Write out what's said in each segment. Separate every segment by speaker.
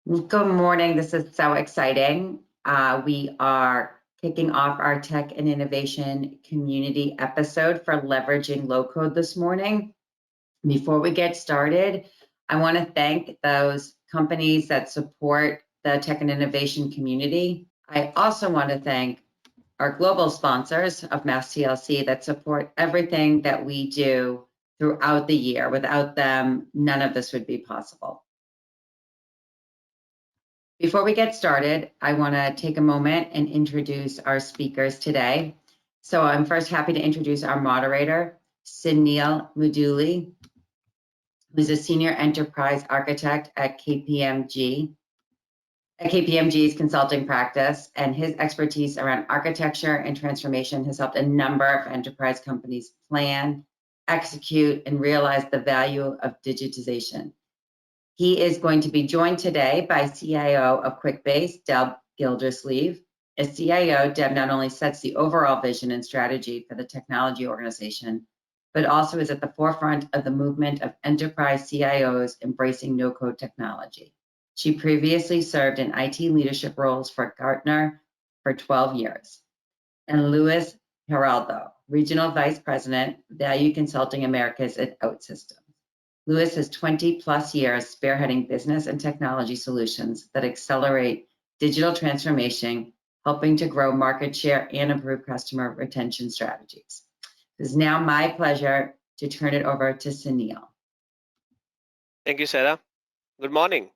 Speaker 1: Good morning. This is so exciting. We are kicking off our tech and innovation community episode for leveraging low code this morning. Before we get started, I want to thank those companies that support the tech and innovation community. I also want to thank our global sponsors of Mass TLC that support everything that we do throughout the year. Without them, none of this would be possible. Before we get started, I want to take a moment and introduce our speakers today. So I'm first happy to introduce our moderator, Sunil Muduli, who's a senior enterprise architect at KPMG's consulting practice, and his expertise around architecture and transformation has helped a number of enterprise companies plan, execute, and realize the value of digitization. He is going to be joined today by CIO of Quickbase, Deb Gildersleeve. As CIO, Deb not only sets the overall vision and strategy for the technology organization, but also is at the forefront of the movement of enterprise CIOs embracing no-code technology. She previously served in IT leadership roles for Gartner for 12 years. And Louis Giraldo, Regional Vice President, Value Consulting Americas at Outsystems. Louis has 20 plus years spearheading business and technology solutions that accelerate digital transformation, helping to grow market share and improve customer retention strategies. It is now my pleasure to turn it over to Sunil.
Speaker 2: Thank you, Sarah. Good morning.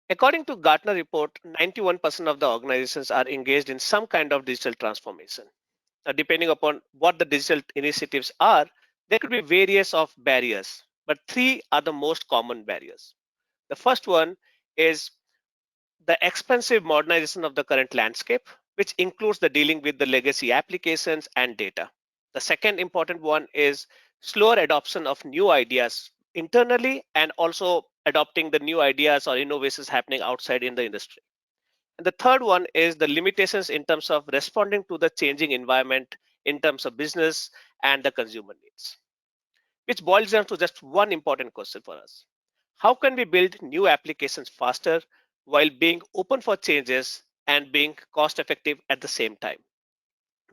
Speaker 2: According to Gartner report, 91% of the organizations are engaged in some kind of digital transformation. Now, depending upon what the digital initiatives are, there could be various of barriers, but three are the most common barriers. The first one is the expensive modernization of the current landscape, which includes the dealing with the legacy applications and data. The second important one is slower adoption of new ideas internally and also adopting the new ideas or innovations happening outside in the industry. And the third one is the limitations in terms of responding to the changing environment in terms of business and the consumer needs, which boils down to just one important question for us. How can we build new applications faster while being open for changes and being cost effective at the same time?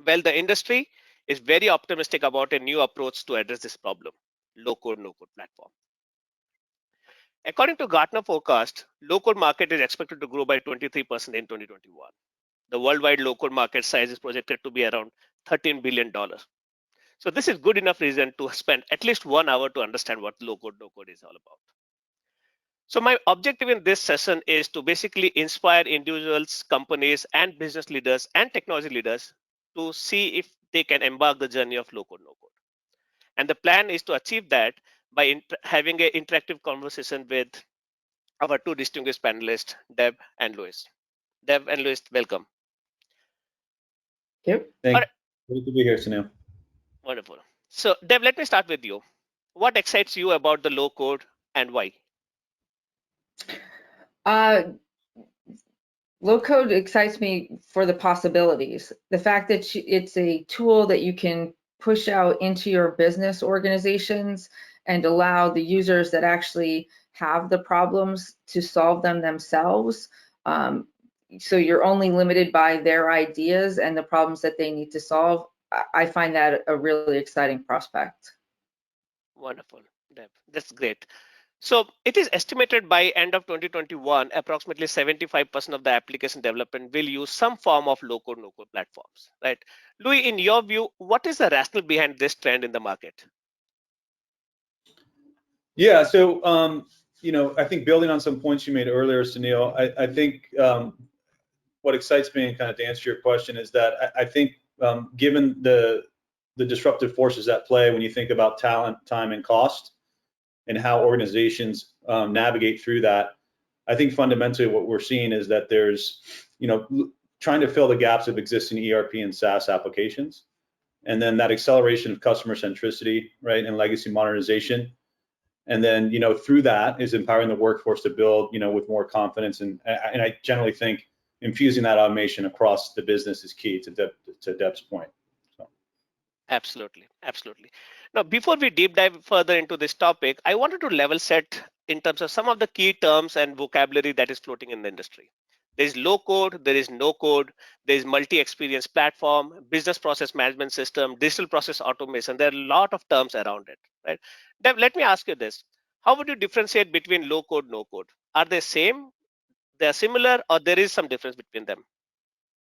Speaker 2: Well, the industry is very optimistic about a new approach to address this problem, low code, no code platform. According to Gartner forecast, low code market is expected to grow by 23% in 2021. The worldwide low code market size is projected to be around $13 billion. So this is good enough reason to spend at least 1 hour to understand what low code, no code is all about. So my objective in this session is to basically inspire individuals, companies, and business leaders and technology leaders to see if they can embark the journey of low code, no code. And the plan is to achieve that by having an interactive conversation with our two distinguished panelists, Deb and Louis. Deb and Louis, welcome.
Speaker 3: Yep. Thanks. Great to be here, Sunil.
Speaker 2: Wonderful. So, Deb, let me start with you. What excites you about the low code and why?
Speaker 4: Low code excites me for the possibilities. The fact that it's a tool that you can push out into your business organizations and allow the users that actually have the problems to solve them themselves. So you're only limited by their ideas and the problems that they need to solve. I find that a really exciting prospect.
Speaker 2: Wonderful, Deb. That's great. So it is estimated by end of 2021, approximately 75% of the application development will use some form of low-code, no-code platforms, right? Louis, in your view, what is the rationale behind this trend in the market?
Speaker 3: Yeah, so I think building on some points you made earlier, Sunil, I think what excites me, and kind of to answer your question, is that I think given the disruptive forces at play when you think about talent, time, and cost, and how organizations navigate through that, I think fundamentally what we're seeing is that there's, trying to fill the gaps of existing ERP and SaaS applications, and then that acceleration of customer centricity, right, and legacy modernization, and then through that is empowering the workforce to build, with more confidence, and I generally think infusing that automation across the business is key to Deb's point. So.
Speaker 2: Absolutely, absolutely. Now, before we deep dive further into this topic, I wanted to level set in terms of some of the key terms and vocabulary that is floating in the industry. There is low code, there is no code, there is multi-experience platform, business process management system, digital process automation. There are a lot of terms around it, right? Deb, let me ask you this. How would you differentiate between low code, no code? Are they same? They are similar, or there is some difference between them?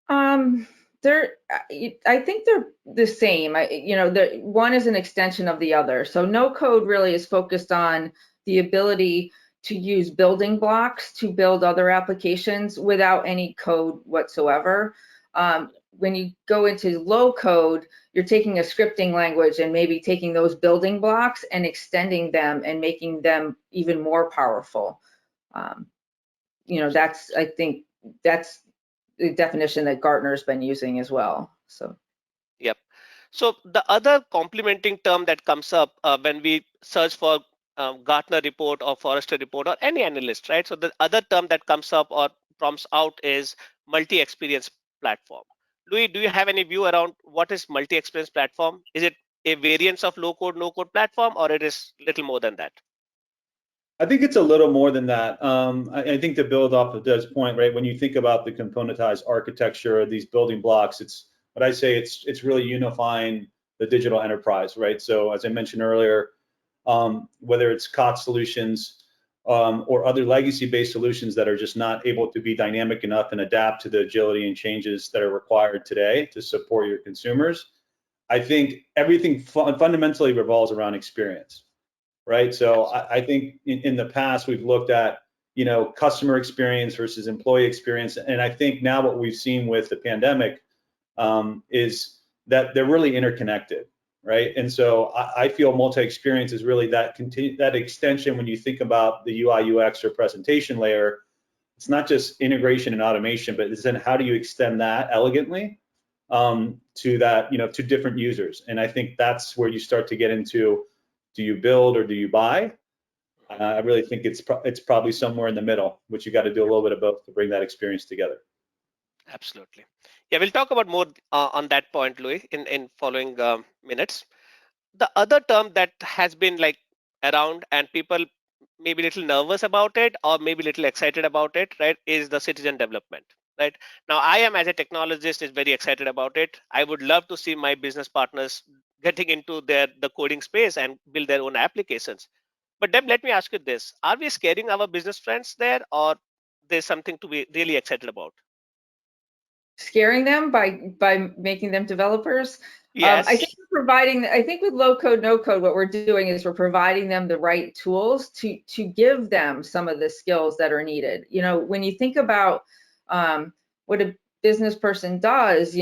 Speaker 4: I think they're the same. The one is an extension of the other. So no code really is focused on the ability to use building blocks to build other applications without any code whatsoever. When you go into low code, you're taking a scripting language and maybe taking those building blocks and extending them and making them even more powerful. I think that's the definition that Gartner's been using as well. So.
Speaker 2: Yep. So the other complementing term that comes up when we search for Gartner report or Forrester report or any analyst, right? So the other term that comes up or prompts out is multi-experience platform. Louis, do you have any view around what is multi-experience platform? Is it a variance of low code, no code platform, or it is little more than that?
Speaker 3: I think it's a little more than that. I think to build off of Deb's point, right? When you think about the componentized architecture of these building blocks, it's really unifying the digital enterprise, right? So as I mentioned earlier, whether it's COTS solutions or other legacy-based solutions that are just not able to be dynamic enough and adapt to the agility and changes that are required today to support your consumers, I think everything fundamentally revolves around experience. Right. So I think in the past we've looked at, customer experience versus employee experience. And I think now what we've seen with the pandemic is that they're really interconnected. Right. And so I feel multi-experience is really that extension when you think about the UI, UX or presentation layer. It's not just integration and automation, but it's then how do you extend that elegantly to that, to different users. And I think that's where you start to get into, do you build or do you buy? I really think it's probably somewhere in the middle, which you got to do a little bit of both to bring that experience together.
Speaker 2: Absolutely. Yeah, we'll talk about more on that point, Louis, in following minutes. The other term that has been around and people may be a little nervous about it or maybe a little excited about it, right, is the citizen development. Right now, I am as a technologist is very excited about it. I would love to see my business partners getting into the coding space and build their own applications. But Deb, let me ask you this: are we scaring our business friends there, or there's something to be really excited about?
Speaker 4: Scaring them by making them developers?
Speaker 2: Yes.
Speaker 4: I think with low code, no code, what we're doing is we're providing them the right tools to give them some of the skills that are needed. When you think about what a business person does,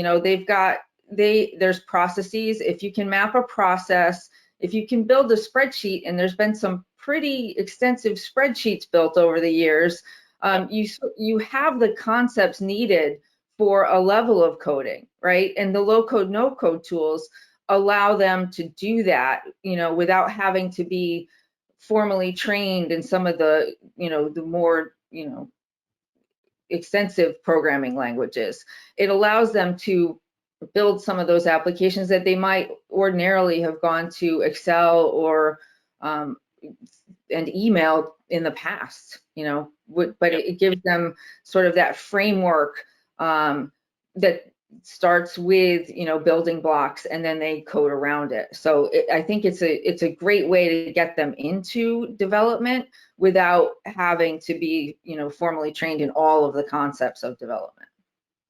Speaker 4: there's processes. If you can map a process, if you can build a spreadsheet, and there's been some pretty extensive spreadsheets built over the years, you have the concepts needed for a level of coding, right? And the low code, no code tools allow them to do that, without having to be formally trained in some of the, the more, extensive programming languages. It allows them to build some of those applications that they might ordinarily have gone to Excel or and email in the past, but it gives them sort of that framework that starts with building blocks, and then they code around it. So I think it's a great way to get them into development without having to be formally trained in all of the concepts of development.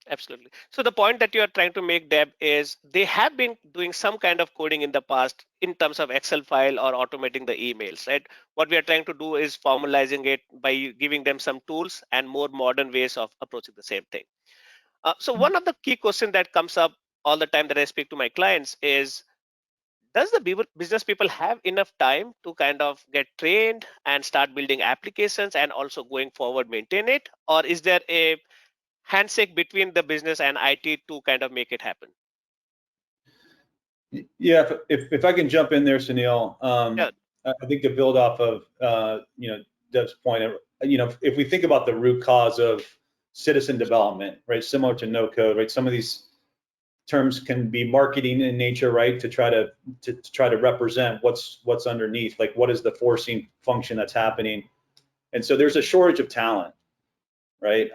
Speaker 2: Absolutely. So the point that you are trying to make, Deb, is they have been doing some kind of coding in the past in terms of Excel file or automating the emails, right? What we are trying to do is formalizing it by giving them some tools and more modern ways of approaching the same thing. So one of the key questions that comes up all the time that I speak to my clients is, does the business people have enough time to kind of get trained and start building applications and also going forward maintain it? Or is there a handshake between the business and IT to kind of make it happen?
Speaker 3: Yeah, if I can jump in there, Sunil,
Speaker 2: Yeah.
Speaker 3: I think to build off of Deb's point, if we think about the root cause of citizen development, right, similar to no code, right, some of these terms can be marketing in nature, right, to try to represent what's underneath, like what is the forcing function that's happening And so there's a shortage of talent, right?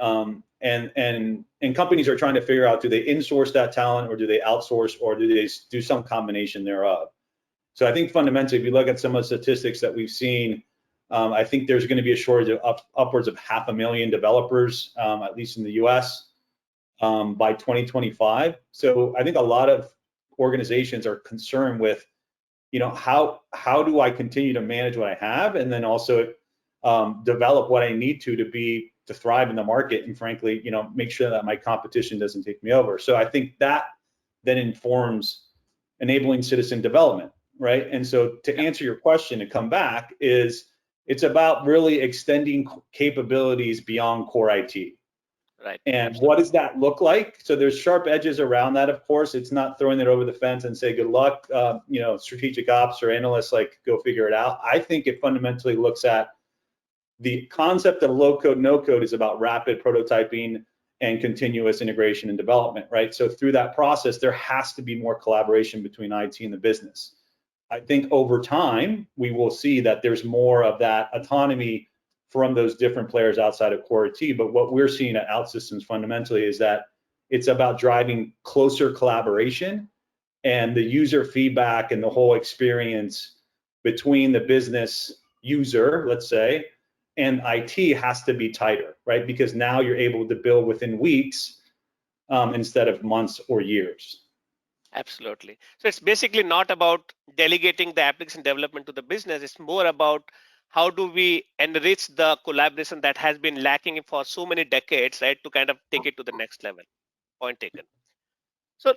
Speaker 3: And companies are trying to figure out, do they insource that talent, or do they outsource, or do they do some combination thereof? So I think fundamentally, if you look at some of the statistics that we've seen, I think there's going to be a shortage of upwards of 500,000 developers, at least in the US, by 2025. So I think a lot of organizations are concerned with, how do I continue to manage what I have, and then also develop what I need to thrive in the market, and frankly, make sure that my competition doesn't take me over. So I think that then informs enabling citizen development, right? And so to answer your question, to come back, it's about really extending capabilities beyond core IT.
Speaker 2: Right.
Speaker 3: And what does that look like? So there's sharp edges around that, of course. It's not throwing it over the fence and say, good luck, strategic ops or analysts, go figure it out. I think it fundamentally looks at the concept of low code, no code is about rapid prototyping and continuous integration and development, right? So through that process, there has to be more collaboration between IT and the business. I think over time, we will see that there's more of that autonomy from those different players outside of core IT. But what we're seeing at Outsystems fundamentally is that it's about driving closer collaboration, and the user feedback and the whole experience between the business user, let's say, and IT has to be tighter, right? Because now you're able to build within weeks instead of months or years.
Speaker 2: Absolutely. So it's basically not about delegating the application development to the business. It's more about how do we enrich the collaboration that has been lacking for so many decades, right, to kind of take it to the next level. Point taken. So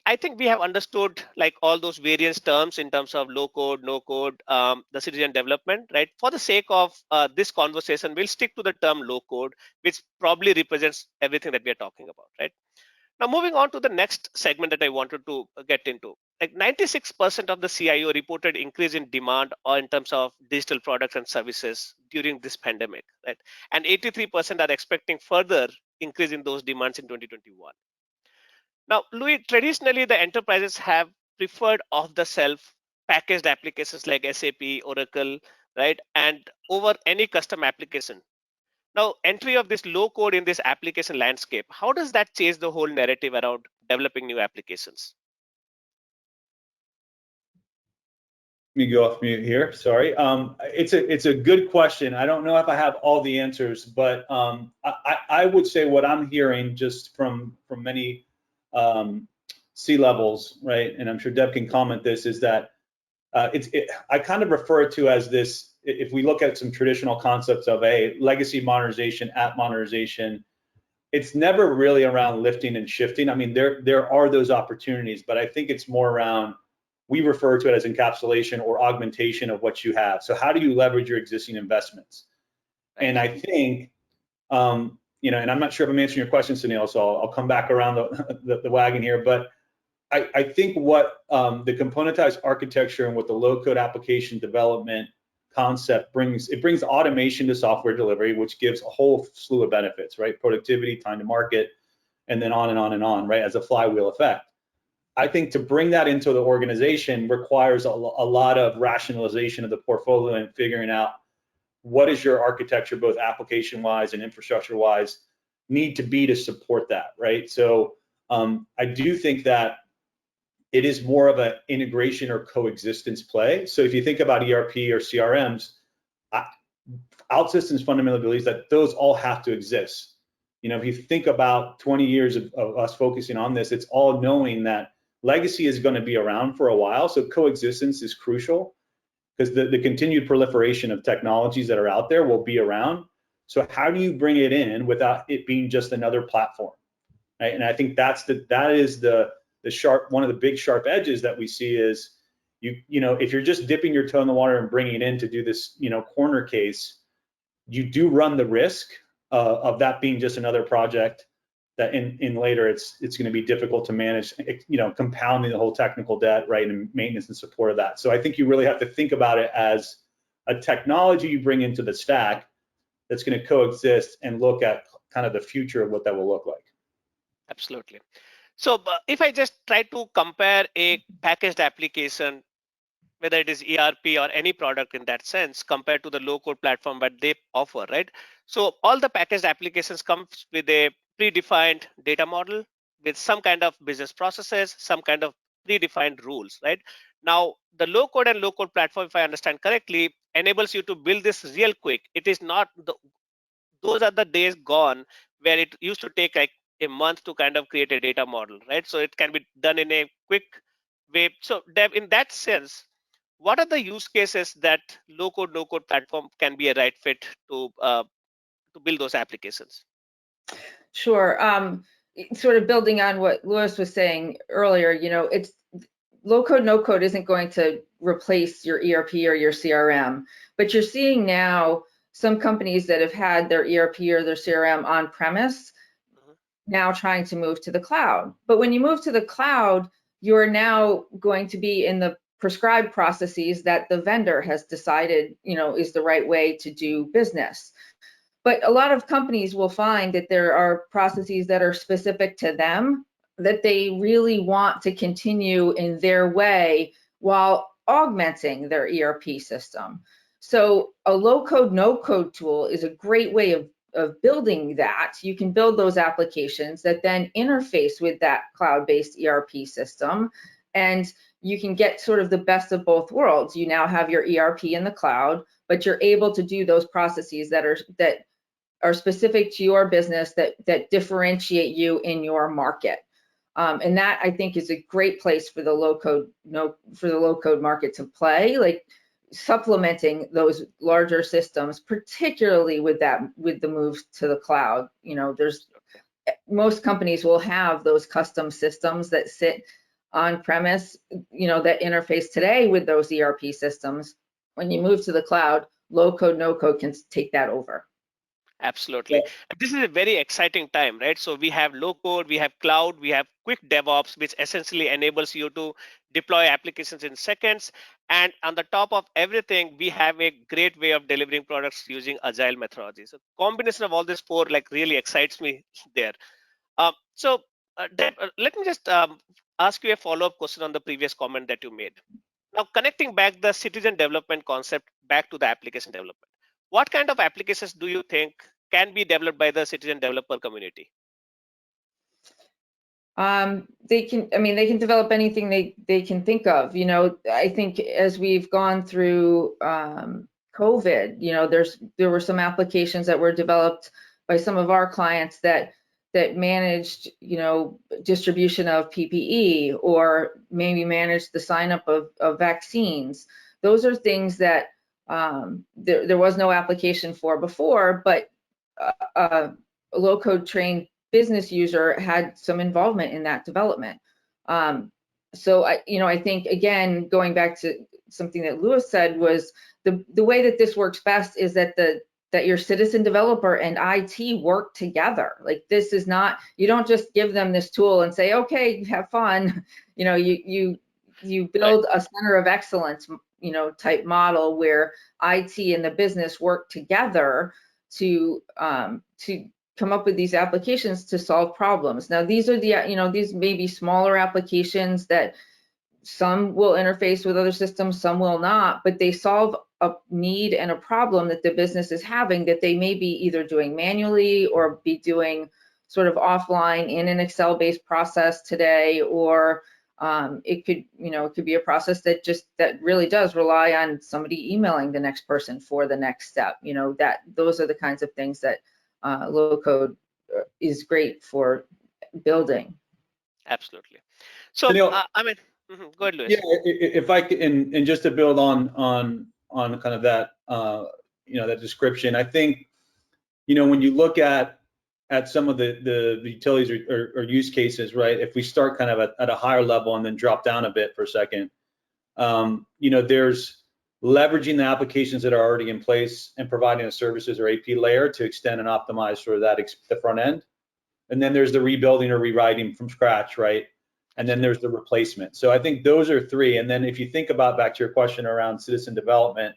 Speaker 2: I think we have understood all those various terms in terms of low code, no code, the citizen development, right? For the sake of this conversation, we'll stick to the term low code, which probably represents everything that we are talking about, right? Now, moving on to the next segment that I wanted to get into, 96% of the CIO reported increase in demand or in terms of digital products and services during this pandemic, right? And 83% are expecting further increase in those demands in 2021. Now, Louis, traditionally, the enterprises have preferred off-the-shelf packaged applications like SAP, Oracle, right? And over any custom application. Now, entry of this low code in this application landscape, how does that change the whole narrative around developing new applications?
Speaker 3: Let me go off mute here. Sorry. It's a good question. I don't know if I have all the answers, but I would say what I'm hearing just from many C-levels, right? And I'm sure Deb can comment this, is that I kind of refer it to as this. If we look at some traditional concepts of a legacy modernization, app modernization, it's never really around lifting and shifting. I mean, there are those opportunities, but I think it's more around, we refer to it as encapsulation or augmentation of what you have. So how do you leverage your existing investments? And I think, and I'm not sure if I'm answering your question, Sunil, so I'll come back around the wagon here, but I think what the componentized architecture and what the low-code application development concept brings automation to software delivery, which gives a whole slew of benefits, right? Productivity, time to market, and then on and on and on, right? As a flywheel effect. I think to bring that into the organization requires a lot of rationalization of the portfolio and figuring out what is your architecture, both application-wise and infrastructure-wise, need to be to support that, right? So I do think that it is more of an integration or coexistence play. So if you think about ERP or CRMs, Outsystems fundamentally believes that those all have to exist. If you think about 20 years of us focusing on this, it's all knowing that legacy is going to be around for a while. So coexistence is crucial, because the continued proliferation of technologies that are out there will be around. So how do you bring it in without it being just another platform, right? And I think that is the sharp, one of the big sharp edges that we see is, if you're just dipping your toe in the water and bringing it in to do this, corner case, you do run the risk of that being just another project that in later it's going to be difficult to manage, compounding the whole technical debt, right, and maintenance and support of that. So I think you really have to think about it as a technology you bring into the stack that's going to coexist, and look at kind of the future of what that will look like.
Speaker 2: Absolutely. So if I just try to compare a packaged application whether it is ERP or any product in that sense, compared to the low-code platform that they offer, right? So all the packaged applications come with a predefined data model with some kind of business processes, some kind of predefined rules, right? Now, the low-code and low-code platform, if I understand correctly, enables you to build this real quick. It is not those are the days gone where it used to take like a month to kind of create a data model, right? So it can be done in a quick way. So Deb, in that sense, what are the use cases that low-code, no-code platform can be a right fit to build those applications?
Speaker 4: Sure. Sort of building on what Louis was saying earlier, it's low code, no code isn't going to replace your ERP or your CRM, but you're seeing now some companies that have had their ERP or their CRM on premise now trying to move to the cloud. But when you move to the cloud, you're now going to be in the prescribed processes that the vendor has decided, is the right way to do business. But a lot of companies will find that there are processes that are specific to them that they really want to continue in their way while augmenting their ERP system. So a low-code, no-code tool is a great way of building that. You can build those applications that then interface with that cloud-based ERP system, and you can get sort of the best of both worlds. You now have your ERP in the cloud, but you're able to do those processes that are specific to your business, that differentiate you in your market. And that, I think, is a great place for the low-code market to play, like supplementing those larger systems, particularly with the move to the cloud. Most companies will have those custom systems that sit on premise, that interface today with those ERP systems. When you move to the cloud, low-code, no-code can take that over.
Speaker 2: Absolutely. This is a very exciting time, right? So we have low code, we have cloud, we have quick DevOps, which essentially enables you to deploy applications in seconds. And on the top of everything, we have a great way of delivering products using agile methodology. So combination of all these four really excites me there. Deb, let me just ask you a follow-up question on the previous comment that you made. Now, connecting back the citizen development concept back to the application development. What kind of applications do you think can be developed by the citizen developer community?
Speaker 4: They can develop anything they can think of. I think as we've gone through COVID, there were some applications that were developed by some of our clients that managed, distribution of PPE, or maybe managed the sign up of vaccines. Those are things that there was no application for before, but a low-code trained business user had some involvement in that development. So I think, again, going back to something that Louis said, was the way that this works best is that your citizen developer and IT work together. Like, this is not, you don't just give them this tool and say, okay, have fun. You build a center of excellence, type model where IT and the business work together to come up with these applications to solve problems. Now, these are these may be smaller applications that some will interface with other systems, some will not, but they solve a need and a problem that the business is having that they may be either doing manually or be doing sort of offline in an Excel-based process today, or it could be a process that really does rely on somebody emailing the next person for the next step. Those are the kinds of things that low code is great for building.
Speaker 2: Absolutely. So
Speaker 3: Sunil,
Speaker 2: go ahead, Louis.
Speaker 3: Yeah, if I can, and just to build on kind of that that description, I think when you look at some of the utilities or use cases, right? If we start kind of at a higher level and then drop down a bit for a second, there's leveraging the applications that are already in place and providing a services or AP layer to extend and optimize sort of the front end. And then there's the rebuilding or rewriting from scratch, right? And then there's the replacement. So I think those are three. And then if you think about, back to your question around citizen development,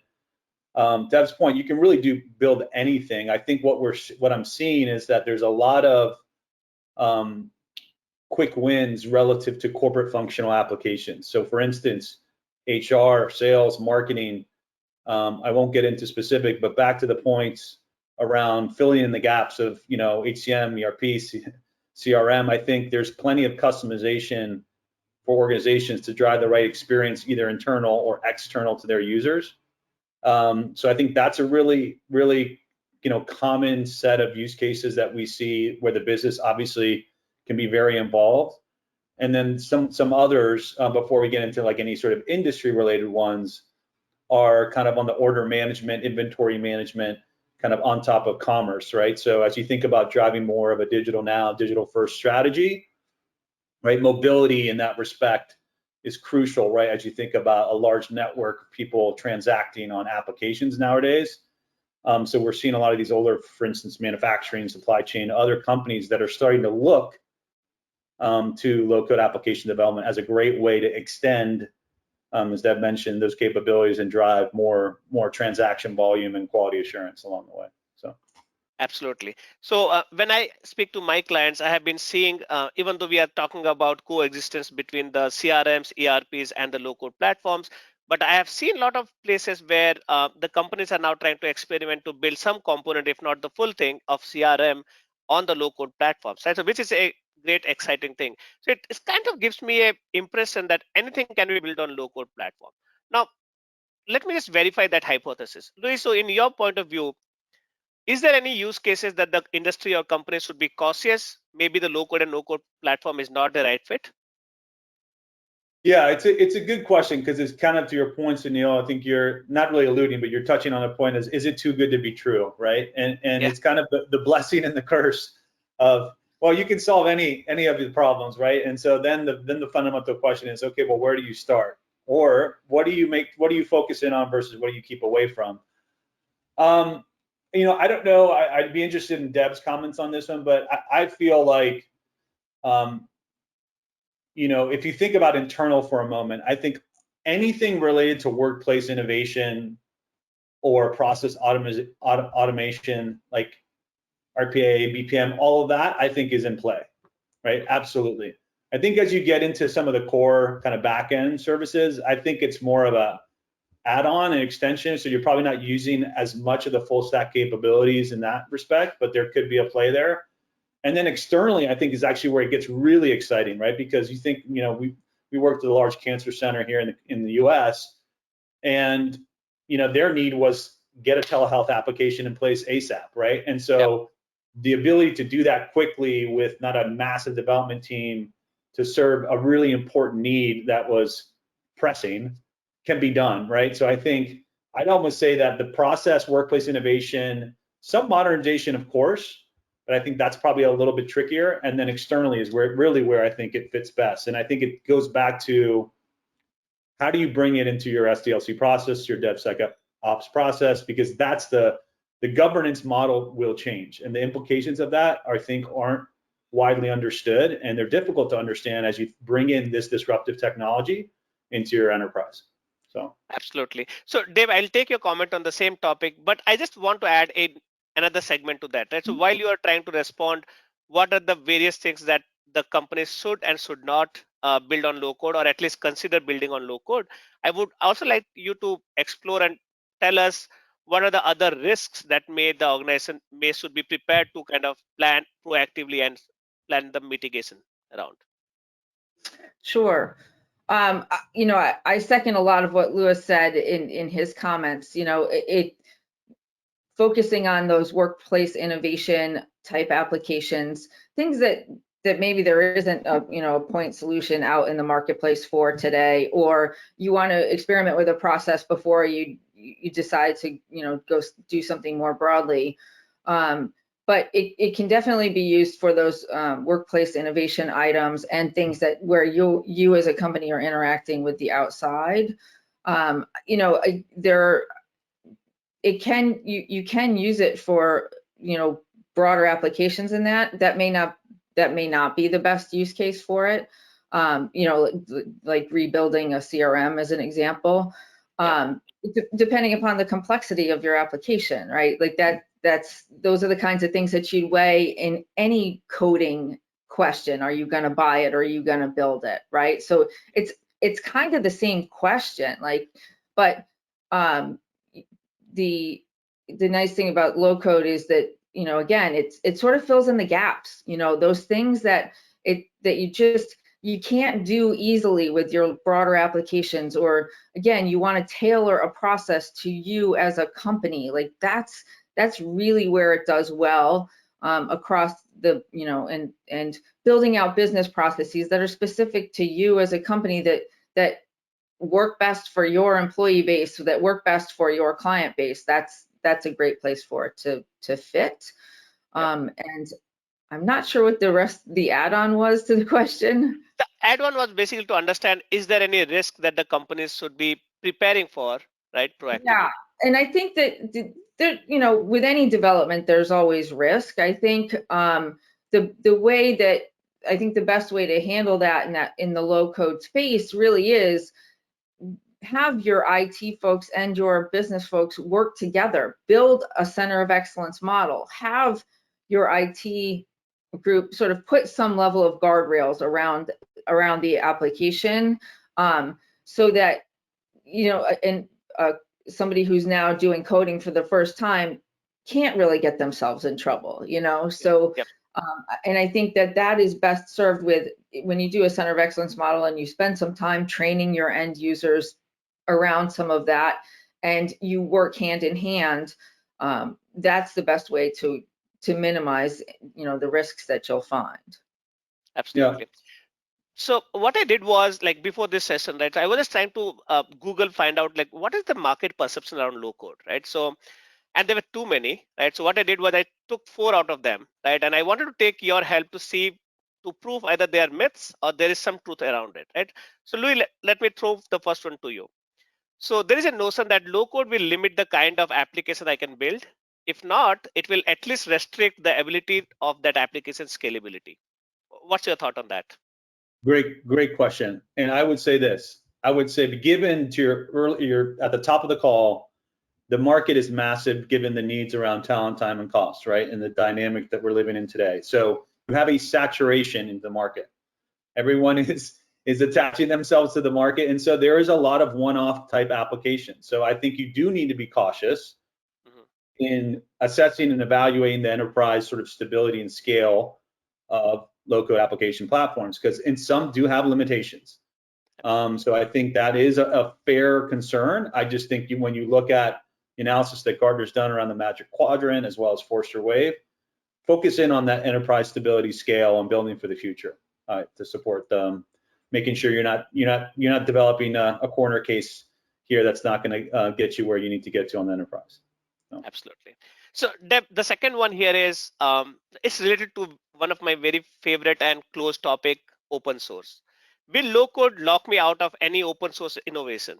Speaker 3: Deb's point, you can really build anything. I think what I'm seeing is that there's a lot of quick wins relative to corporate functional applications. So for instance, HR, sales, marketing. I won't get into specific, but back to the points around filling in the gaps of, HCM, ERP, CRM. I think there's plenty of customization for organizations to drive the right experience, either internal or external to their users. So I think that's a really, really, common set of use cases that we see where the business obviously can be very involved. And then some others, before we get into like any sort of industry related ones, are kind of on the order management, inventory management, kind of on top of commerce, right? So as you think about driving more of a digital first strategy, right? Mobility in that respect is crucial, right? As you think about a large network of people transacting on applications nowadays. So we're seeing a lot of these older, for instance, manufacturing, supply chain, other companies that are starting to look to low-code application development as a great way to extend, as Deb mentioned, those capabilities and drive more transaction volume and quality assurance along the way. So.
Speaker 2: Absolutely. So when I speak to my clients, I have been seeing, even though we are talking about coexistence between the CRMs, ERPs, and the low-code platforms, but I have seen a lot of places where the companies are now trying to experiment to build some component, if not the full thing, of CRM on the low-code platforms, right? So which is a great, exciting thing. So it kind of gives me an impression that anything can be built on low-code platform. Now, let me just verify that hypothesis. Luis, so in your point of view, is there any use cases that the industry or companies should be cautious? Maybe the low-code and no-code platform is not the right fit?
Speaker 3: Yeah, it's a good question, because it's kind of to your point, Sunil. I think you're not really alluding, but you're touching on a point: is it too good to be true, right? And yeah. It's kind of the blessing and the curse of, well, you can solve any of the problems, right? And so then the fundamental question is, okay, well, where do you start? Or what do you focus in on versus what do you keep away from? I don't know. I'd be interested in Deb's comments on this one, but I feel like, if you think about internal for a moment, I think anything related to workplace innovation or process automation, like RPA, BPM, all of that, I think is in play, right? Absolutely. I think as you get into some of the core kind of back-end services, I think it's more of a add-on and extension, so you're probably not using as much of the full stack capabilities in that respect, but there could be a play there. And then externally, I think is actually where it gets really exciting, right? Because you think, we worked at a large cancer center here in the US, and their need was get a telehealth application in place ASAP, right? And so the ability to do that quickly with not a massive development team to serve a really important need that was pressing can be done, right? So I think I'd almost say that the process, workplace innovation, some modernization, of course, but I think that's probably a little bit trickier. And then externally is where I think it fits best. And I think it goes back to, how do you bring it into your SDLC process, your DevSecOps process? Because that's the governance model will change, and the implications of that, I think, aren't widely understood, and they're difficult to understand as you bring in this disruptive technology into your enterprise. So
Speaker 2: absolutely. So Dave, I'll take your comment on the same topic, but I just want to add another segment to that, right? So while you are trying to respond, what are the various things that the companies should and should not build on low code, or at least consider building on low code, I would also like you to explore and tell us what are the other risks that the organization should be prepared to kind of plan proactively and plan the mitigation around.
Speaker 4: Sure. I second a lot of what Louis said in his comments. Focusing on those workplace innovation type applications, things that maybe there isn't a point solution out in the marketplace for today, or you want to experiment with a process before you decide to go do something more broadly. But it can definitely be used for those workplace innovation items and things where you as a company are interacting with the outside. You can use it for broader applications in that may not be the best use case for it. Like rebuilding a CRM as an example. Depending upon the complexity of your application, right? Like those are the kinds of things that you'd weigh in any coding question. Are you going to buy it or are you going to build it, right? So it's kind of the same question, like, but the nice thing about low code is that, you know, again, it sort of fills in the gaps, you know, those things that you can't do easily with your broader applications, or again, you want to tailor a process to you as a company. Like that's really where it does well across the, you know, and building out business processes that are specific to you as a company that work best for your employee base, that work best for your client base. That's a great place for it to fit. And I'm not sure what the add-on was to the question.
Speaker 2: The add-on was basically to understand, is there any risk that the companies should be preparing for, right, proactively?
Speaker 4: Yeah, and I think that there, you know, with any development, there's always risk. I think the way that I think the best way to handle that in the low code space really is have your IT folks and your business folks work together, build a center of excellence model, have your IT group sort of put some level of guardrails around the application, so that, you know, and somebody who's now doing coding for the first time can't really get themselves in trouble, you know. So and I think that is best served with when you do a center of excellence model and you spend some time training your end users around some of that, and you work hand in hand. That's the best way to minimize, you know, the risks that you'll find.
Speaker 2: Absolutely. Yeah. So what I did was, like, before this session, right, I was just trying to Google find out, like, what is the market perception around low code, right? So, and there were too many, right? So what I did was I took 4 out of them, right? And I wanted to take your help to prove either they are myths or there is some truth around it, right? So Louis, let me throw the first one to you. So there is a notion that low code will limit the kind of application I can build. If not, it will at least restrict the ability of that application scalability. What's your thought on that?
Speaker 3: Great question. And I would say this. I would say, given to your earlier at the top of the call, the market is massive given the needs around talent, time, and cost, right? And the dynamic that we're living in today. So you have a saturation in the market. Everyone is attaching themselves to the market. And so there is a lot of one-off type applications. So I think you do need to be cautious in assessing and evaluating the enterprise sort of stability and scale of low-code application platforms, because some do have limitations. So I think that is a fair concern. I just think when you look at the analysis that Gartner's done around the Magic Quadrant as well as Forrester Wave, focus in on that enterprise stability, scale, and building for the future to support them, making sure you're not developing a corner case here that's not going to get you where you need to get to on the enterprise. So.
Speaker 2: Absolutely. So Deb, the second one here is it's related to one of my very favorite and close topic, open source. Will low code lock me out of any open source innovation?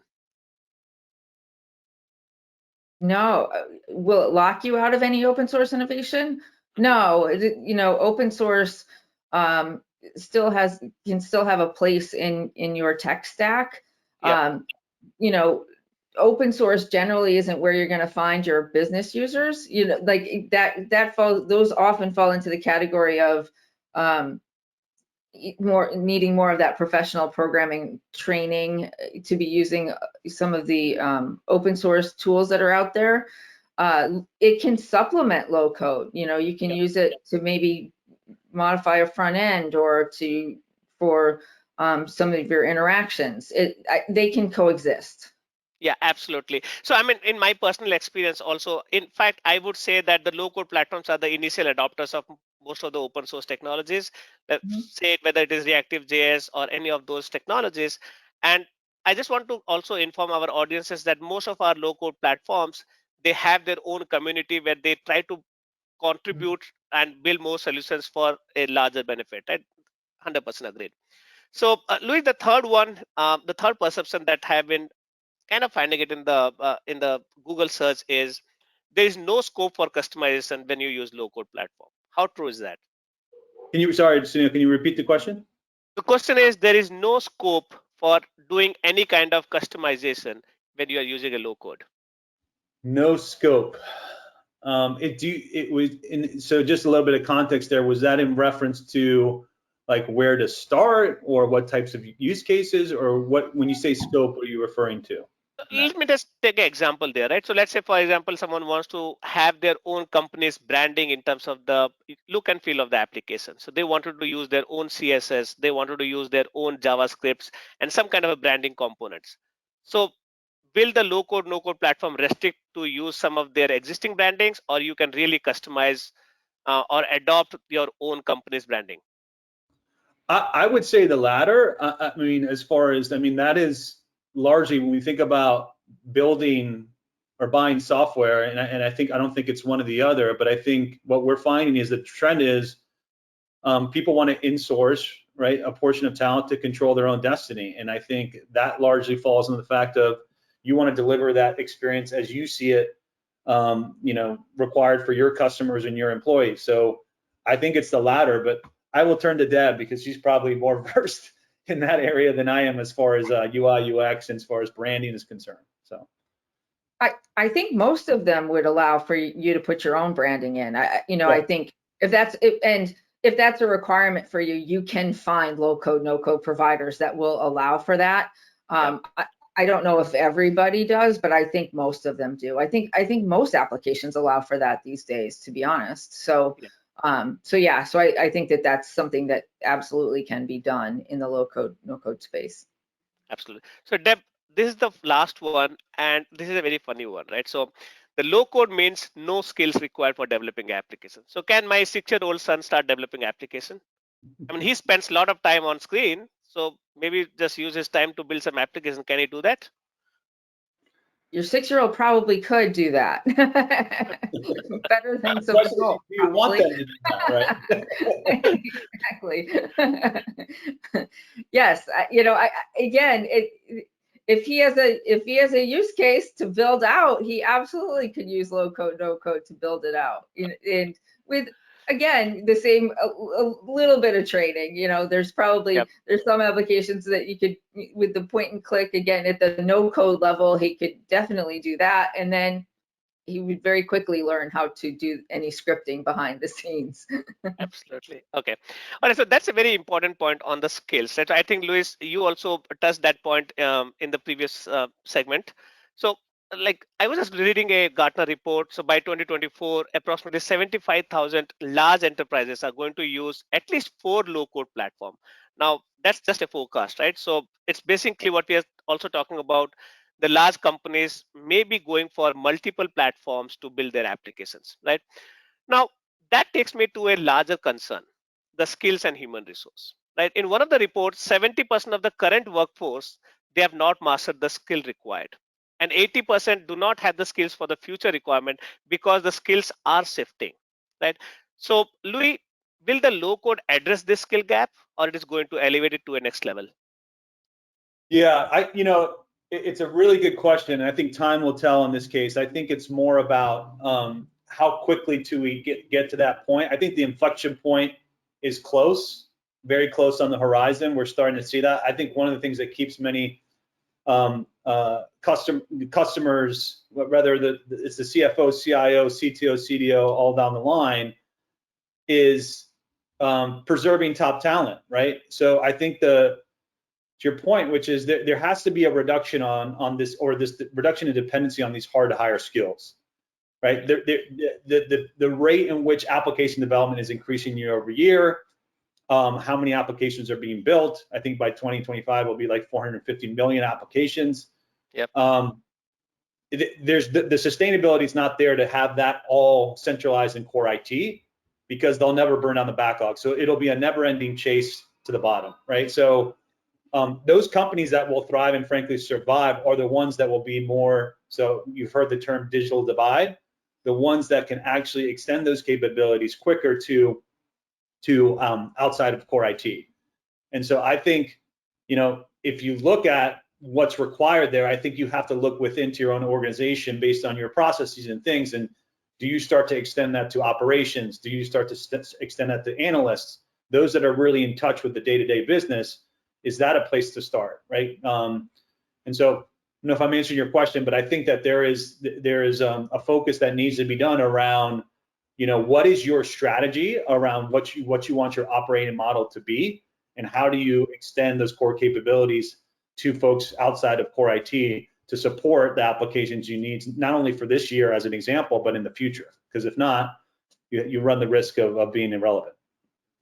Speaker 4: No. Will it lock you out of any open source innovation? No. You know, open source can still have a place in your tech stack.
Speaker 2: Yep.
Speaker 4: You know, open source generally isn't where you're going to find your business users. You know, like those often fall into the category of needing more of that professional programming training to be using some of the open source tools that are out there. It can supplement low code. You know, you can use it to maybe modify a front end or for some of your interactions. They can coexist.
Speaker 2: Yeah, absolutely. So I mean, in my personal experience also, in fact, I would say that the low code platforms are the initial adopters of most of the open source technologies, say it, whether it is Reactive.js or any of those technologies. And I just want to also inform our audiences that most of our low code platforms, they have their own community where they try to contribute and build more solutions for a larger benefit. Right? 100% agreed. So Louis, the third one, the third perception that have been kind of finding it in the Google search is there is no scope for customization when you use low code platform. How true is that?
Speaker 3: Sorry, Sunil, can you repeat the question?
Speaker 2: The question is, there is no scope for doing any kind of customization when you are using a low code.
Speaker 3: No scope. So just a little bit of context there. Was that in reference to like where to start or what types of use cases, or what, when you say scope, what are you referring to?
Speaker 2: Let me just take an example there, right? So let's say, for example, someone wants to have their own company's branding in terms of the look and feel of the application. So they wanted to use their own CSS, they wanted to use their own JavaScripts and some kind of a branding components. So will the low code, no code platform restrict to use some of their existing brandings, or you can really customize or adopt your own company's branding?
Speaker 3: I would say the latter. I mean, as far as, I mean, that is largely when we think about building or buying software, and I don't think it's one or the other, but I think what we're finding is the trend is people want to insource, right, a portion of talent to control their own destiny. And I think that largely falls on the fact of you want to deliver that experience as you see it, you know, required for your customers and your employees. So I think it's the latter, but I will turn to Deb because she's probably more versed in that area than I am as far as UI, UX, and as far as branding is concerned. So
Speaker 4: I think most of them would allow for you to put your own branding in.
Speaker 3: Yeah.
Speaker 4: I think if that's a requirement for you, you can find low code, no code providers that will allow for that. I don't know if everybody does, but I think most of them do. I think most applications allow for that these days, to be honest. So I think that that's something that absolutely can be done in the low code, no code space.
Speaker 2: Absolutely. So Deb, this is the last one, and this is a very funny one, right? So the low code means no skills required for developing applications. So can my 6-year-old son start developing application? I mean, he spends a lot of time on screen, so maybe just use his time to build some application. Can he do that?
Speaker 4: Your 6-year-old probably could do that. Better than some adults.
Speaker 3: Do you want them to do that, right?
Speaker 4: Exactly. Yes, again, if he has a use case to build out, he absolutely could use low code, no code to build it out. And with, again, the same a little bit of training, there's probably there's some applications that you could, with the point and click, again, at the no code level, he could definitely do that. And then he would very quickly learn how to do any scripting behind the scenes.
Speaker 2: Absolutely. Okay. All right. So that's a very important point on the skills. Right? I think, Luis, you also touched that point in the previous segment. So, like, I was just reading a Gartner report. So by 2024, approximately 75,000 large enterprises are going to use at least 4 low-code platform. Now, that's just a forecast, right? So it's basically what we are also talking about. The large companies may be going for multiple platforms to build their applications, right? Now, that takes me to a larger concern, the skills and human resource, right? In one of the reports, 70% of the current workforce, they have not mastered the skill required. And 80% do not have the skills for the future requirement because the skills are shifting, right? So, Louis, will the low code address this skill gap, or it is going to elevate it to a next level?
Speaker 3: Yeah, it's a really good question. I think time will tell in this case. I think it's more about how quickly do we get to that point. I think the inflection point is close, very close on the horizon. We're starting to see that. I think one of the things that keeps many customers, whether it's the CFO, CIO, CTO, CDO, all down the line, is preserving top talent, right? So I think to your point, which is that there has to be a reduction on this, or this reduction in dependency on these hard to hire skills, right? The rate in which application development is increasing year over year, how many applications are being built. I think by 2025 will be like 450 million applications.
Speaker 2: Yep.
Speaker 3: There's the sustainability is not there to have that all centralized in core IT, because they'll never burn down the backlog. So it'll be a never-ending chase to the bottom, right? So those companies that will thrive and frankly survive are the ones that will be more, so you've heard the term digital divide, the ones that can actually extend those capabilities quicker to outside of core IT. And so I think, if you look at what's required there, I think you have to look within to your own organization based on your processes and things. And do you start to extend that to operations? Do you start to extend that to analysts? Those that are really in touch with the day-to-day business, is that a place to start, right? And so I don't know if I'm answering your question, but I think that there is a focus that needs to be done around what is your strategy around what you want your operating model to be, and how do you extend those core capabilities to folks outside of core IT to support the applications you need, not only for this year as an example, but in the future. Because if not, you run the risk of being irrelevant.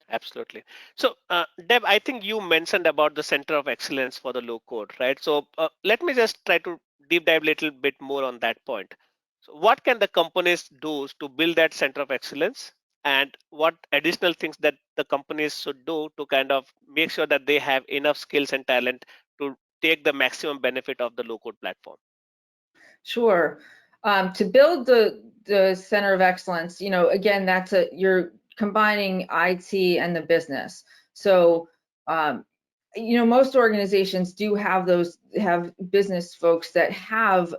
Speaker 2: Absolutely. So, Deb, I think you mentioned about the Center of Excellence for the low code, right? So let me just try to deep dive a little bit more on that point. So what can the companies do to build that Center of Excellence? And what additional things that the companies should do to kind of make sure that they have enough skills and talent to take the maximum benefit of the low code platform?
Speaker 4: Sure. To build the Center of Excellence, again, you're combining IT and the business. So, most organizations do have business folks that have,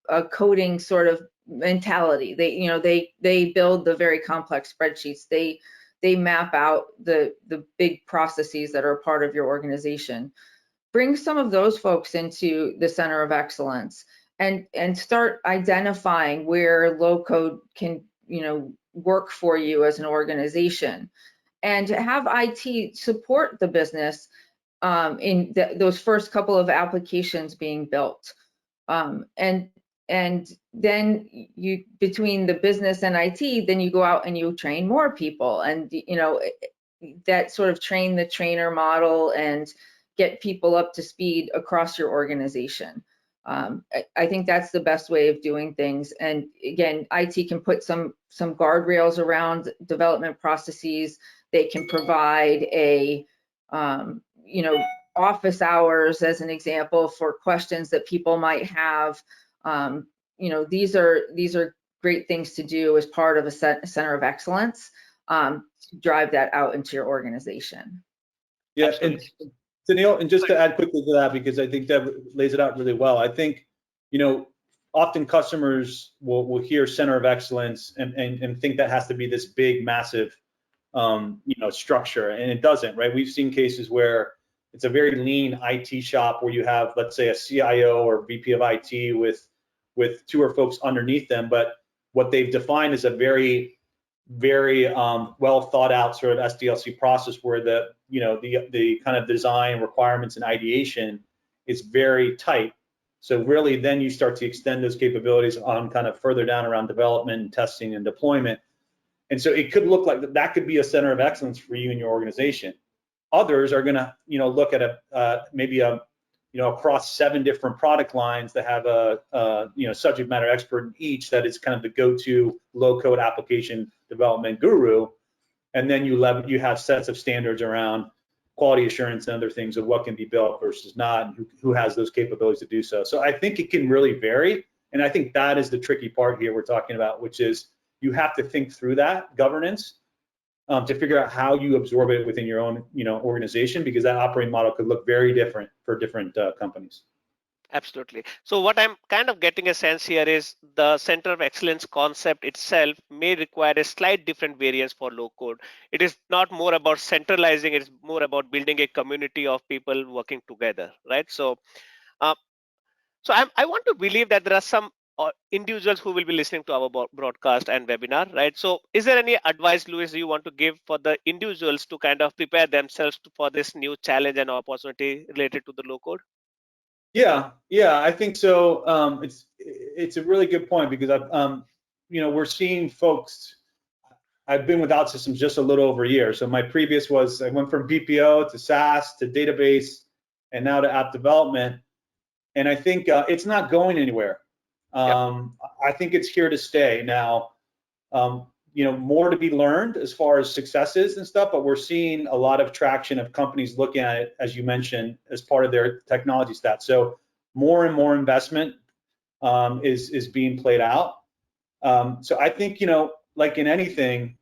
Speaker 4: a coding sort of mentality. They build the very complex spreadsheets. They map out the big processes that are part of your organization. Bring some of those folks into the Center of Excellence and start identifying where low code can, work for you as an organization, and have IT support the business in those first couple of applications being built. And then you, between the business and IT, then you go out and you train more people, and that sort of train the trainer model and get people up to speed across your organization. I think that's the best way of doing things. And again, IT can put some guardrails around development processes. They can provide office hours as an example for questions that people might have. These are great things to do as part of a Center of Excellence to drive that out into your organization.
Speaker 3: Yeah,
Speaker 2: Absolutely.
Speaker 3: and Sunil, and just to add quickly to that, because I think that lays it out really well. I think, often customers will hear Center of Excellence and think that has to be this big, massive, structure, and it doesn't, right? We've seen cases where it's a very lean IT shop where you have, let's say, a CIO or VP of IT with 2 or folks underneath them, but what they've defined is a very well thought out sort of SDLC process where the kind of design requirements and ideation is very tight. So really then you start to extend those capabilities on kind of further down around development and testing and deployment. And so it could look like that could be a Center of Excellence for you and your organization. Others are going to look at maybe across 7 different product lines that have a subject matter expert in each that is kind of the go-to low-code application development guru, and then you have sets of standards around quality assurance and other things of what can be built versus not, and who has those capabilities to do so. So I think it can really vary, and I think that is the tricky part here we're talking about, which is you have to think through that governance to figure out how you absorb it within your own organization, because that operating model could look very different for different companies.
Speaker 2: Absolutely. So what I'm kind of getting a sense here is the Center of Excellence concept itself may require a slight different variance for low code. It is not more about centralizing, it's more about building a community of people working together, right? So I want to believe that there are some individuals who will be listening to our broadcast and webinar, right? So is there any advice, Luis, you want to give for the individuals to kind of prepare themselves for this new challenge and opportunity related to the low code?
Speaker 3: Yeah, I think so. It's a really good point, because we're seeing folks. I've been with Outsystems just a little over a year. So my previous I went from BPO to SaaS to database and now to app development. And I think it's not going anywhere. I think it's here to stay. Now, more to be learned as far as successes and stuff, but we're seeing a lot of traction of companies looking at it, as you mentioned, as part of their technology stack. So more and more investment is being played out. So I think, like in anything,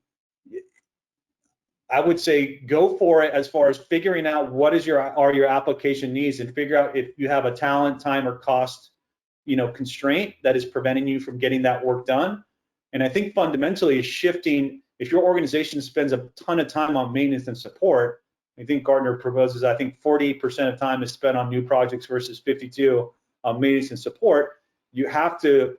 Speaker 3: I would say go for it as far as figuring out what are your application needs, and figure out if you have a talent, time, or cost constraint that is preventing you from getting that work done. And I think fundamentally shifting, if your organization spends a ton of time on maintenance and support, I think Gartner proposes, 48% of time is spent on new projects versus 52 on maintenance and support. You have to,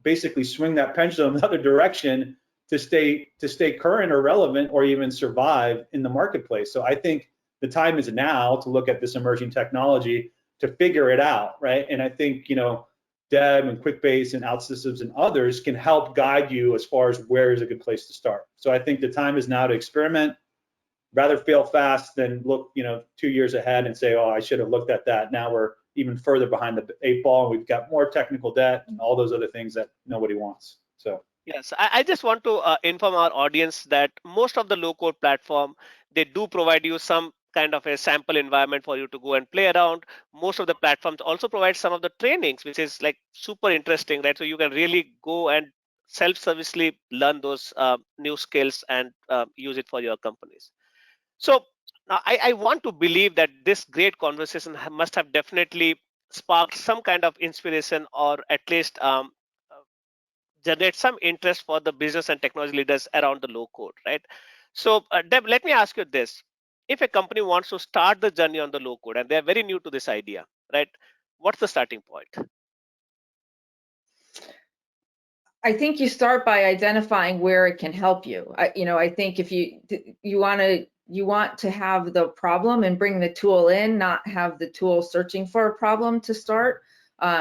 Speaker 3: basically swing that pendulum the other direction to stay current or relevant or even survive in the marketplace. So I think the time is now to look at this emerging technology to figure it out, right? And I think, you know, Deb and Quickbase and Outsystems and others can help guide you as far as where is a good place to start. So I think the time is now to experiment. Rather fail fast than look, you know, 2 years ahead and say, oh, I should have looked at that. Now we're even further behind the 8 ball, and we've got more technical debt and all those other things that nobody wants. So
Speaker 2: yes, I just want to inform our audience that most of the low-code platform, they do provide you some kind of a sample environment for you to go and play around. Most of the platforms also provide some of the trainings, which is like super interesting, right? So you can really go and self-servicely learn those new skills and use it for your companies. So I want to believe that this great conversation must have definitely sparked some kind of inspiration, or at least generate some interest for the business and technology leaders around the low code, right? So Deb, let me ask you this. If a company wants to start the journey on the low code and they're very new to this idea, right? What's the starting point?
Speaker 4: I think you start by identifying where it can help you. I think if you want to have the problem and bring the tool in, not have the tool searching for a problem to start.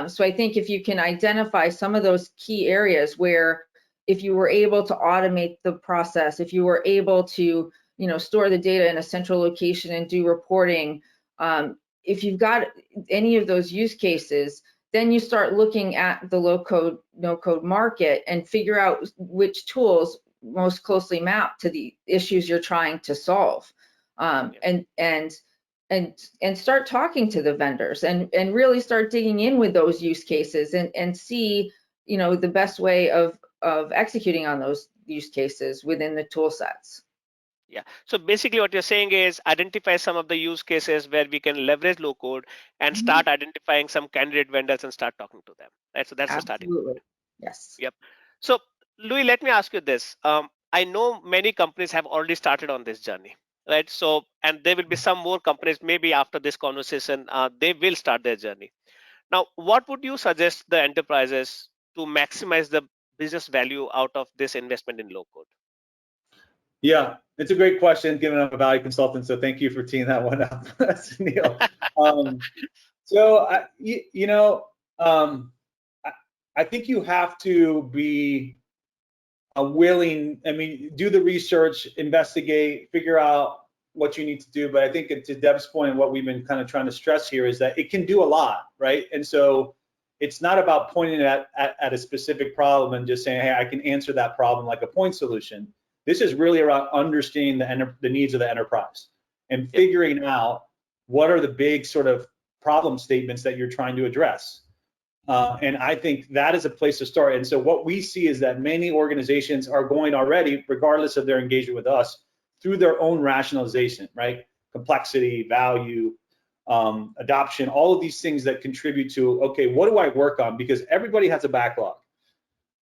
Speaker 4: So I think if you can identify some of those key areas where, if you were able to automate the process, if you were able to, store the data in a central location and do reporting, if you've got any of those use cases, then you start looking at the low code, no code market and figure out which tools most closely map to the issues you're trying to solve. And start talking to the vendors and really start digging in with those use cases and see, the best way of executing on those use cases within the tool sets.
Speaker 2: Yeah. So basically what you're saying is identify some of the use cases where we can leverage low code and start identifying some candidate vendors and start talking to them. Right. So that's the starting point.
Speaker 4: Yes.
Speaker 2: Yep. So Louis, let me ask you this. I know many companies have already started on this journey, right? So, and there will be some more companies maybe after this conversation, they will start their journey. Now, what would you suggest the enterprises to maximize the business value out of this investment in low code?
Speaker 3: yeah, it's a great question, given I'm a value consultant. So thank you for teeing that one up, Sunil. I think you have to be willing. I mean, do the research, investigate, figure out what you need to do. But I think to Deb's point, what we've been kind of trying to stress here is that it can do a lot, right? And so it's not about pointing at a specific problem and just saying, hey, I can answer that problem like a point solution. This is really around understanding the needs of the enterprise and figuring out what are the big sort of problem statements that you're trying to address. And I think that is a place to start. And so what we see is that many organizations are going already, regardless of their engagement with us, through their own rationalization, right? Complexity, value, adoption, all of these things that contribute to, okay, what do I work on? Because everybody has a backlog,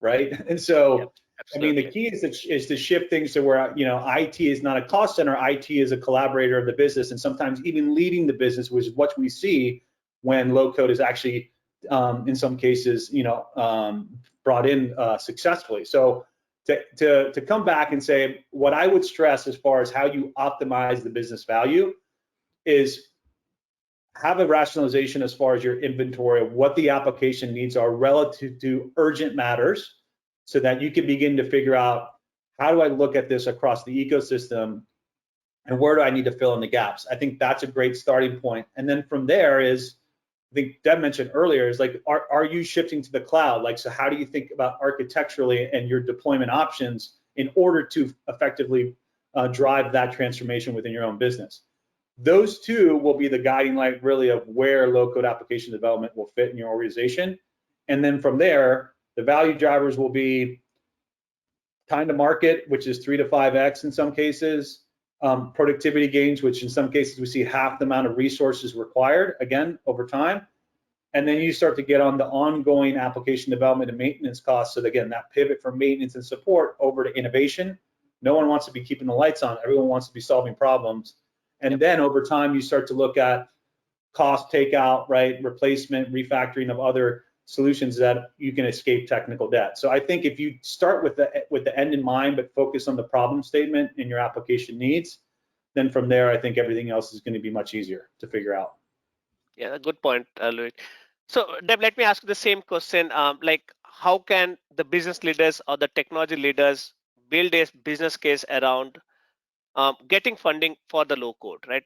Speaker 3: right? And so, I mean, the key is to shift things to where, IT is not a cost center, IT is a collaborator of the business, and sometimes even leading the business, which is what we see when low code is actually, in some cases, brought in successfully. So to come back and say, what I would stress as far as how you optimize the business value is have a rationalization as far as your inventory of what the application needs are relative to urgent matters, so that you can begin to figure out, how do I look at this across the ecosystem and where do I need to fill in the gaps? I think that's a great starting point. And then from there is, I think Deb mentioned earlier, is like, are you shifting to the cloud? Like, so how do you think about architecturally and your deployment options in order to effectively drive that transformation within your own business? Those two will be the guiding light really of where low-code application development will fit in your organization. And then from there, the value drivers will be time to market, which is 3 to 5x in some cases, productivity gains, which in some cases we see half the amount of resources required, again, over time. And then you start to get on the ongoing application development and maintenance costs. So again, that pivot from maintenance and support over to innovation. No one wants to be keeping the lights on. Everyone wants to be solving problems. And then over time, you start to look at cost takeout, right? Replacement, refactoring of other solutions that you can escape technical debt. So I think if you start with the end in mind, but focus on the problem statement and your application needs, then from there, I think everything else is going to be much easier to figure out.
Speaker 2: Yeah, good point, Louis. So Deb, let me ask you the same question. Like, how can the business leaders or the technology leaders build a business case around getting funding for the low code, right?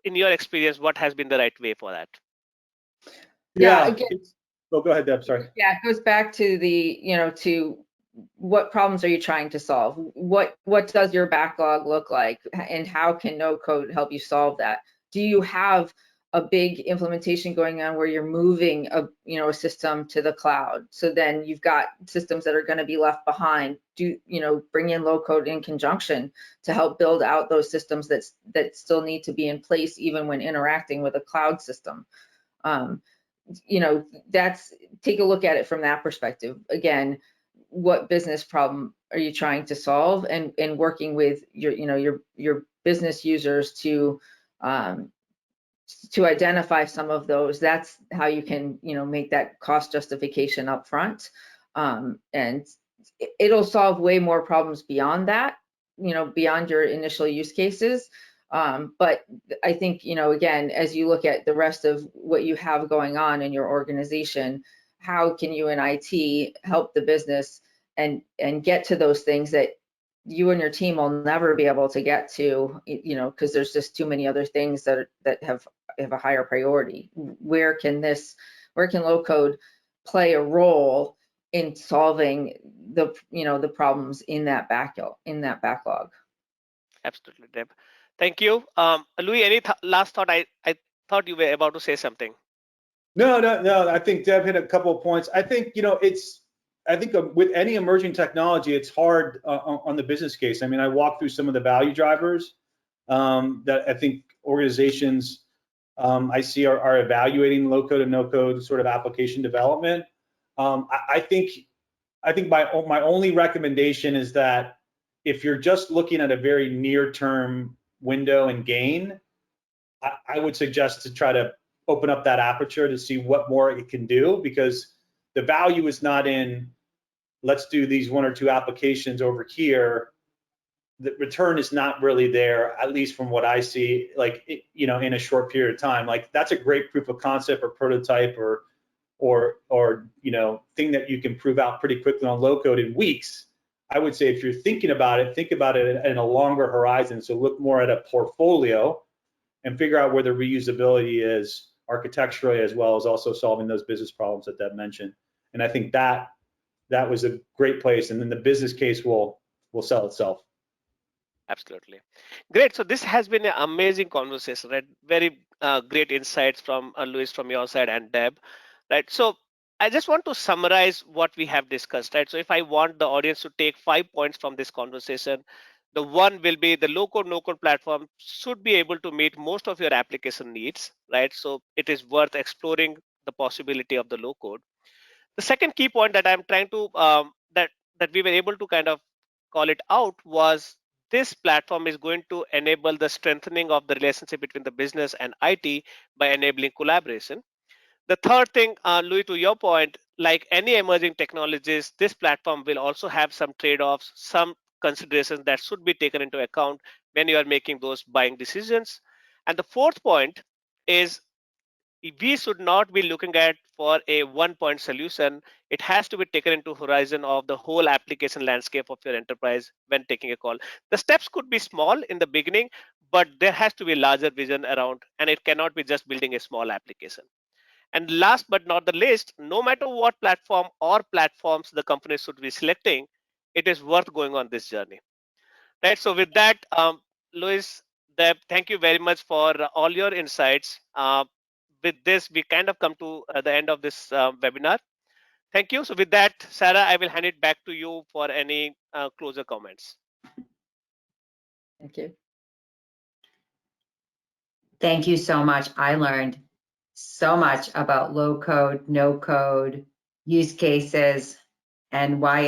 Speaker 2: In your experience, what has been the right way for that?
Speaker 4: Yeah,
Speaker 3: Yeah.
Speaker 4: again,
Speaker 3: Oh, go ahead, Deb. Sorry.
Speaker 4: yeah, it goes back to the, to what problems are you trying to solve? What does your backlog look like, and how can no code help you solve that? Do you have a big implementation going on where you're moving a system to the cloud? So then you've got systems that are going to be left behind. Bring in low code in conjunction to help build out those systems that still need to be in place even when interacting with a cloud system. That's, take a look at it from that perspective. Again, what business problem are you trying to solve, and working with your business users to identify some of those. That's how you can make that cost justification up front, and it'll solve way more problems beyond that, beyond your initial use cases. But I think, again, as you look at the rest of what you have going on in your organization, how can you in IT help the business and get to those things that you and your team will never be able to get to, because there's just too many other things that have a higher priority. Where can low code play a role in solving the problems in that backlog?
Speaker 2: Absolutely, Deb. Thank you. Louis, any last thought? I thought you were about to say something.
Speaker 3: No. I think Deb hit a couple of points. I think, with any emerging technology, it's hard on the business case. I mean, I walked through some of the value drivers that I think organizations I see are evaluating low code and no code sort of application development. I think my only recommendation is that if you're just looking at a very near-term window and gain, I would suggest to try to open up that aperture to see what more it can do, because the value is not in let's do these one or two applications over here. The return is not really there, at least from what I see, in a short period of time. Like, that's a great proof of concept or prototype or thing that you can prove out pretty quickly on low code in weeks. I would say if you're thinking about it, think about it in a longer horizon. So look more at a portfolio and figure out where the reusability is architecturally, as well as also solving those business problems that Deb mentioned. And I think that was a great place, and then the business case will sell itself.
Speaker 2: Absolutely. Great. So this has been an amazing conversation, right? Very great insights from Louis, from your side, and Deb, right? So I just want to summarize what we have discussed, right? So if I want the audience to take 5 points from this conversation, the one will be the low-code, no-code platform should be able to meet most of your application needs, right? So it is worth exploring the possibility of the low-code. The second key point that I'm trying to that we were able to kind of call it out was this platform is going to enable the strengthening of the relationship between the business and IT by enabling collaboration. The third thing, Louis, to your point, like any emerging technologies, this platform will also have some trade-offs, some considerations that should be taken into account when you are making those buying decisions. And the fourth point is we should not be looking at for a one-point solution. It has to be taken into horizon of the whole application landscape of your enterprise when taking a call. The steps could be small in the beginning, but there has to be a larger vision around, and it cannot be just building a small application. And last but not the least, no matter what platform or platforms the company should be selecting, it is worth going on this journey. Right. So with that, Louis, Deb, thank you very much for all your insights. With this, we kind of come to the end of this webinar. Thank you. So with that, Sarah, I will hand it back to you for any closer comments.
Speaker 4: Thank you.
Speaker 1: Thank you so much. I learned so much about low code, no code, use cases, and why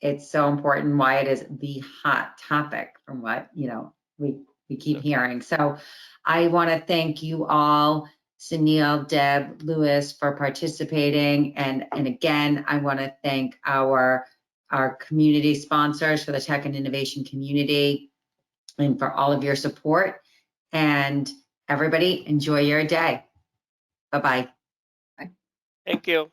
Speaker 1: it's so important, why it is the hot topic from what we keep hearing. So I want to thank you all Sunil, Deb, Lewis for participating. And again, I want to thank our community sponsors for the tech and innovation community and for all of your support. And everybody, enjoy your day. Bye-bye.
Speaker 2: Thank you.